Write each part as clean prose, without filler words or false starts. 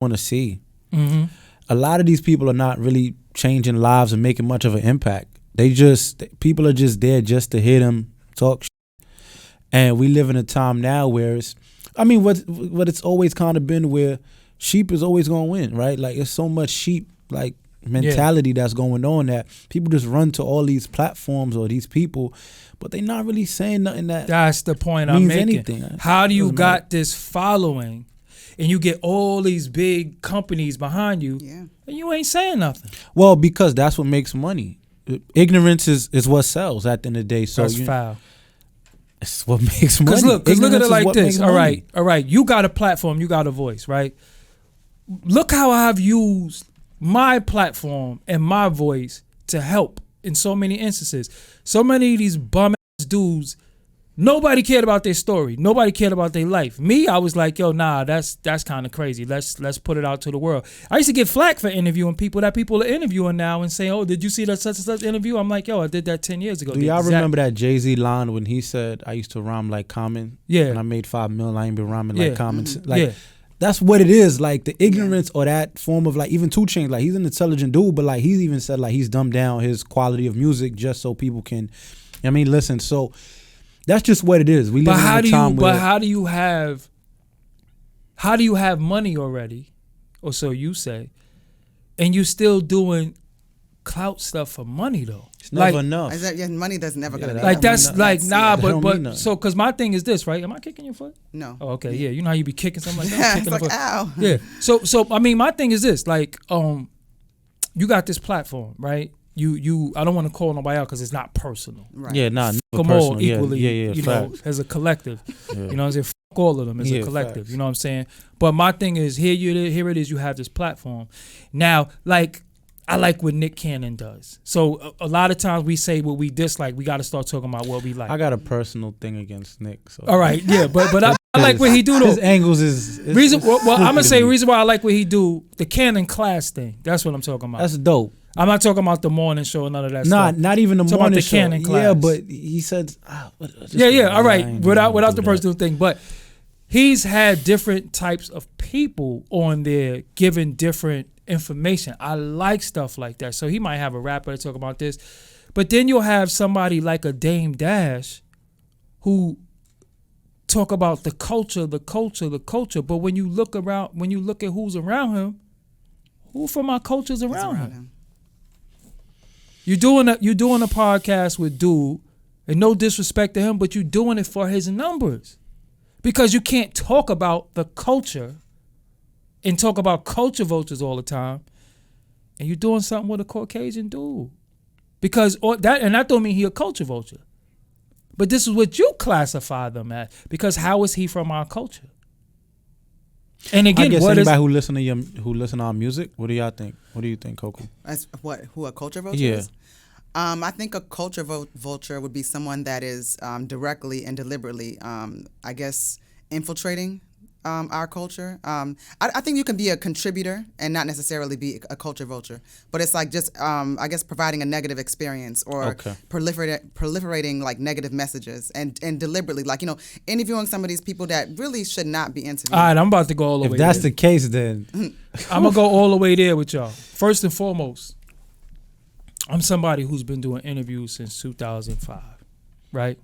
want to see. Mm-hmm. A lot of these people are not really changing lives and making much of an impact. People are just there just to hear them talk shit. And we live in a time now where what it's always kind of been, where sheep is always going to win, right? Like, it's so much sheep, like, mentality that's going on, that people just run to all these platforms or these people, but they're not really saying nothing that's the point I'm making. Anything. How do you got this following and you get all these big companies behind you and you ain't saying nothing? Well, because that's what makes money. Ignorance is what sells at the end of the day. So that's foul. It's what makes money. Because look at it like this. All right. You got a platform, you got a voice, right? Look how I've used my platform and my voice to help in so many instances. So many of these bum ass dudes, nobody cared about their story. Nobody cared about their life. Me, I was like, yo, nah, that's kind of crazy. Let's put it out to the world. I used to get flack for interviewing people that people are interviewing now and saying, oh, did you see that such and such interview? I'm like, yo, I did that 10 years ago. Do y'all remember that Jay-Z line when he said, I used to rhyme like Common? Yeah. When I made $5 million, I ain't been rhyming like Common. Mm-hmm. Like, that's what it is. Like, the ignorance or that form of, like, even 2 Chainz, like, he's an intelligent dude, but, like, he's even said, like, he's dumbed down his quality of music just so people can, listen. So that's just what it is. We live in a time where... But how do you have money already, or so you say, and you still doing clout stuff for money, though? It's never enough. Money does never gonna be like that's like nah, but so because my thing is this, right? Am I kicking your foot? No. Oh, okay, yeah. You know how you be kicking something like that? It's like, ow. Yeah. So I mean, my thing is this, like, you got this platform, right? You I don't want to call nobody out because it's not personal. Right. Yeah, nah, come on, equally, you know, as a collective. You know what I'm saying? Fuck all of them as a collective. Facts. You know what I'm saying? But my thing is, here it is, you have this platform. Now, like, I like what Nick Cannon does. So a lot of times we say what we dislike, we got to start talking about what we like. I got a personal thing against Nick. So. All right, yeah, but I like what he do though. His angles is well, I'm gonna say reason why I like what he do, the Cannon class thing. That's what I'm talking about. That's dope. I'm not talking about the morning show and none of that stuff. Not even the morning show. Cannon class. Yeah, but he said, all right, without the personal thing, but he's had different types of people on there giving different information. I like stuff like that. So he might have a rapper to talk about this, but then you'll have somebody like a Dame Dash who talk about the culture. But when you look at who's around him, who from our culture's around him? You're doing a podcast with dude, and no disrespect to him, but you're doing it for his numbers, because you can't talk about the culture and talk about culture vultures all the time, and you're doing something with a Caucasian dude, because that don't mean he a culture vulture, but this is what you classify them as, because how is he from our culture? And again, I guess anybody who listen to our music, what do y'all think? What do you think, Coco? As who a culture vulture is? I think a culture vulture would be someone that is directly and deliberately, I guess, infiltrating our culture. I think you can be a contributor and not necessarily be a culture vulture, but it's like just, I guess, providing a negative experience or proliferating like negative messages and deliberately, like, interviewing some of these people that really should not be interviewed. All right, I'm about to go all the way there. If that's the case, then I'm going to go all the way there with y'all. First and foremost, I'm somebody who's been doing interviews since 2005, right?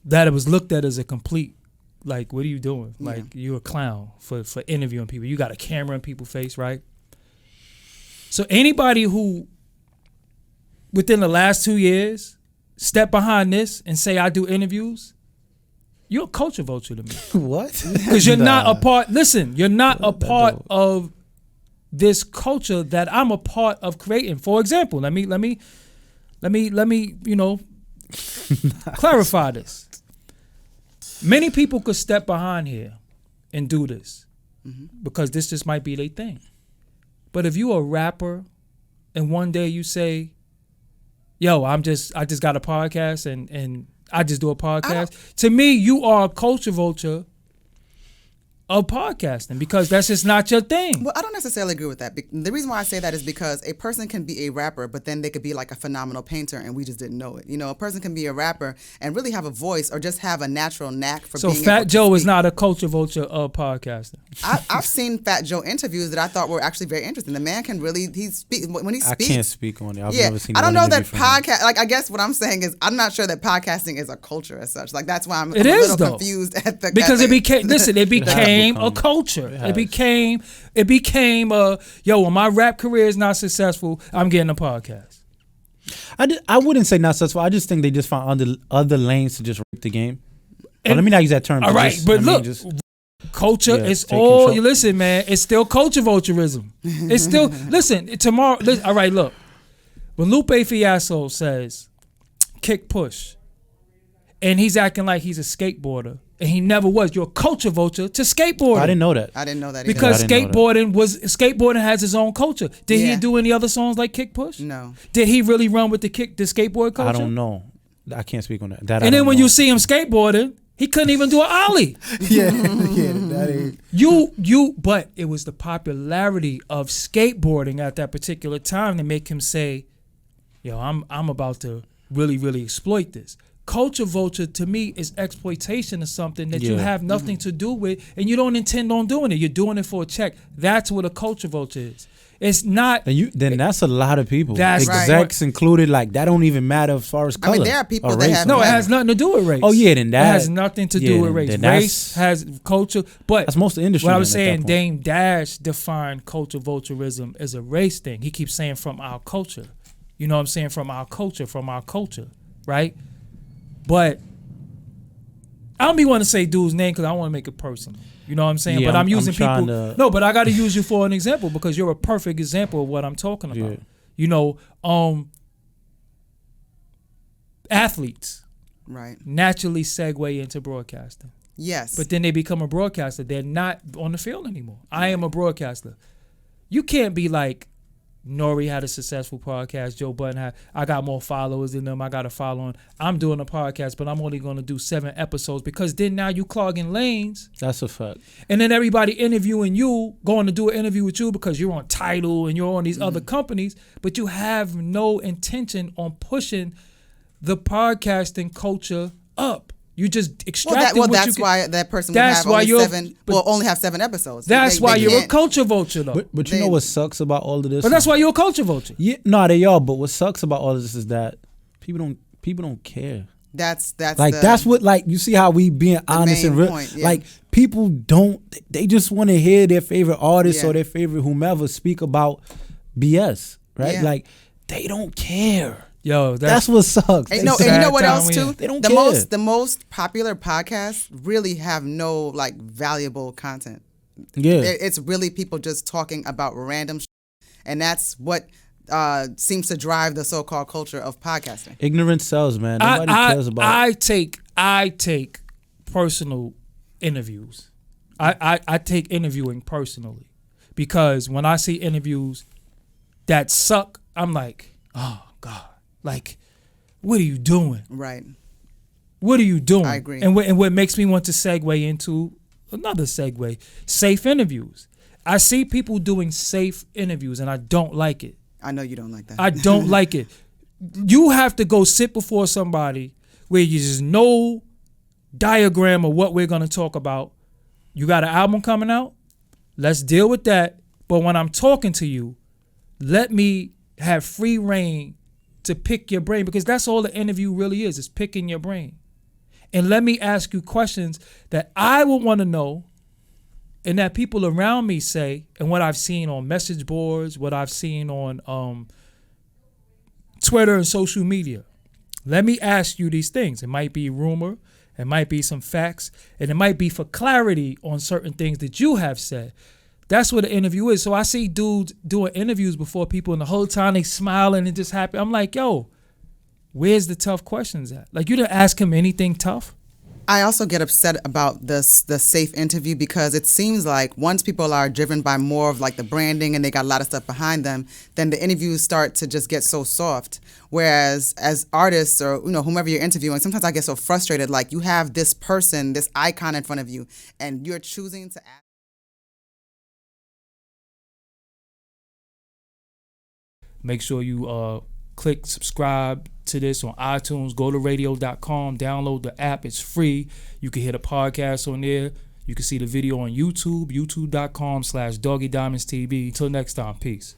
That it was looked at as a complete, like, what are you doing? Like, you're a clown for interviewing people. You got a camera in people's face, right? So anybody who, within the last 2 years, step behind this and say, I do interviews, you're a culture vulture to me. What? Because you're not a part, listen, you're not a part of this culture that I'm a part of creating. For example, let me clarify this. Many people could step behind here and do this because this just might be their thing. But if you a rapper and one day you say, yo, I just got a podcast and I just do a podcast, to me, you are a culture vulture of podcasting because that's just not your thing. Well, I don't necessarily agree with that. The reason why I say that is because a person can be a rapper, but then they could be like a phenomenal painter, and we just didn't know it. You know, a person can be a rapper and really have a voice or just have a natural knack for being able to Fat Joe is speak. not a culture vulture of podcasting. I've seen Fat Joe interviews that I thought were actually very interesting. The man can really, when he speaks. I can't speak on it. I've Yeah, never seen I don't one know that interview from him. podcast. Like, I guess what I'm saying is, I'm not sure that podcasting is a culture as such. Like, that's why I'm It a is, little though. confused at the Because at it the- became it became a culture. It It became a when my rap career is not successful, I'm getting a podcast. I wouldn't say not successful. I just think they just found other lanes to just rape the game. But let me not use that term. All right, just, but look, just, culture Yeah, is take all control. you listen, man. It's still culture vulturism. It's still listen tomorrow. All right, look. When Lupe Fiasco says kick push, and he's acting like he's a skateboarder, and he never was. You're a culture vulture to skateboarding. I didn't know that. I didn't know that either. Because I didn't know skateboarding has its own culture. Did he Yeah. do any other songs like Kick Push? No. Did he really run with the skateboard culture? I don't know. I can't speak on that. And then when you see him skateboarding, he couldn't even do an ollie. that But it was the popularity of skateboarding at that particular time to make him say, "Yo, I'm about to really, really exploit this." Culture vulture to me is exploitation of something that you Yeah. have nothing to do with, and you don't intend on doing it. You're doing it for a check. That's what a culture vulture is. It's not. then that's a lot of people. That's execs included. Like that don't even matter as far as color. I mean, there are people or that race. have- No, it has nothing to do with race. Oh, yeah, then that- it has nothing to do with race. then Race that's- has culture, but That's most of the industry. what I was then at that saying, point. Dame Dash defined culture vulturism as a race thing. He keeps saying from our culture. You know what I'm saying? From our culture, right? But I don't be want to say dude's name because I want to make it personal. You know what I'm saying? Yeah, but I'm I'm using trying people. to- No, but I got to use you for an example because you're a perfect example of what I'm talking about. Yeah. You know, athletes Right. naturally segue into broadcasting. Yes. But then they become a broadcaster. They're not on the field anymore. I am a broadcaster. You can't be like, Nori had a successful podcast. Joe Budden had. I got more followers than them. I got a following. I'm doing a podcast, but I'm only going to do 7 episodes because then now you clogging lanes. That's a fact. And then everybody interviewing you, going to do an interview with you because you're on Tidal and you're on these other companies, but you have no intention on pushing the podcasting culture up. You just extracting what you that's can. why that person That's will why have you're- only 7. but- Will only have 7 episodes. That's They why you're a can't- culture vulture, though. But you know Then- what sucks about all of this? But that's why you're a culture vulture. Yeah, no, they are. But what sucks about all of this is that people don't care. That's Like that's what like you see how we being honest and main real. point, yeah. Like people don't. They just want to hear their favorite artist Yeah. or their favorite whomever speak about BS, right? Yeah. Like they don't care. Yo, That's what sucks. And, They no, suck. and you know sad what time else we too? in. They don't the care. the most popular podcasts really have no like valuable content. Yeah. It's really people just talking about random and that's what seems to drive the so-called culture of podcasting. Ignorance sells, man. Nobody cares about. I take personal interviews. I take interviewing personally because when I see interviews that suck, I'm like, oh God, like, what are you doing? Right. What are you doing? I agree. And what makes me want to segue into another segue, safe interviews. I see people doing safe interviews and I don't like it. I know you don't like that. I don't like it. You have to go sit before somebody where you just no diagram of what we're going to talk about. You got an album coming out? Let's deal with that. But when I'm talking to you, let me have free reign to pick your brain because that's all the interview really is picking your brain. And let me ask you questions that I would want to know and that people around me say, and what I've seen on message boards, what I've seen on Twitter and social media. Let me ask you these things. It might be rumor, it might be some facts, and it might be for clarity on certain things that you have said. That's what an interview is. So I see dudes doing interviews before people and the whole time they smiling and just happy. I'm like, yo, where's the tough questions at? Like you didn't ask him anything tough? I also get upset about the safe interview because it seems like once people are driven by more of like the branding and they got a lot of stuff behind them, then the interviews start to just get so soft. Whereas as artists or whomever you're interviewing, sometimes I get so frustrated. Like you have this person, this icon in front of you, and you're choosing to ask. Make sure you click subscribe to this on iTunes. Go to radio.com. Download the app. It's free. You can hear the podcast on there. You can see the video on YouTube, youtube.com/Doggie Diamonds TV. Until next time, peace.